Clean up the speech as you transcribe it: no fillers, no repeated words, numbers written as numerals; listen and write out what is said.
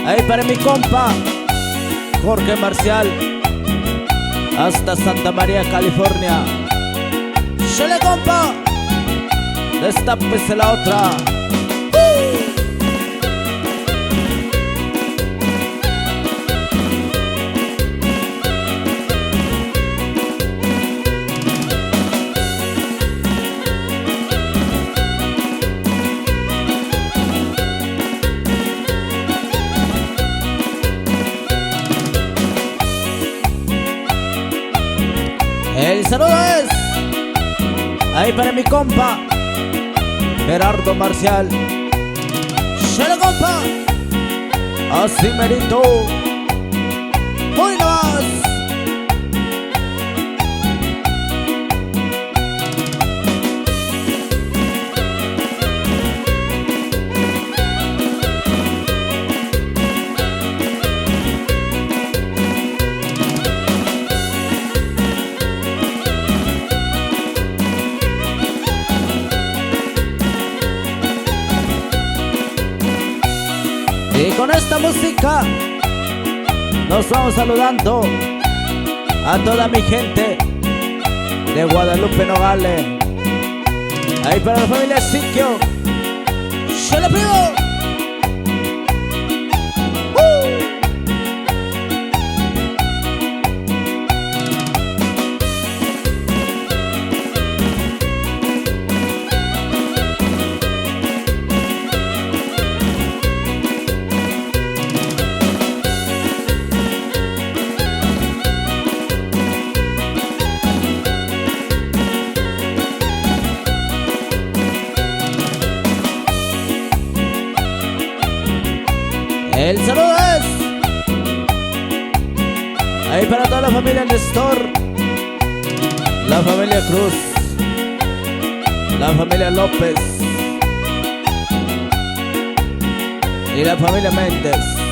Ahí para mi compa Jorge Marcial, hasta Santa María, California. ¡Chale, compa! Destápese la otra. El saludo es ahí para mi compa Gerardo Marcial. ¡Chale, compa! Así merito. ¡Muy más! Y con esta música nos vamos saludando a toda mi gente de Guadalupe, Nogales. Ahí para la familia Siquio. ¡Se lo pido! El saludo es ahí para toda la familia Nestor, la familia Cruz, la familia López y la familia Méndez.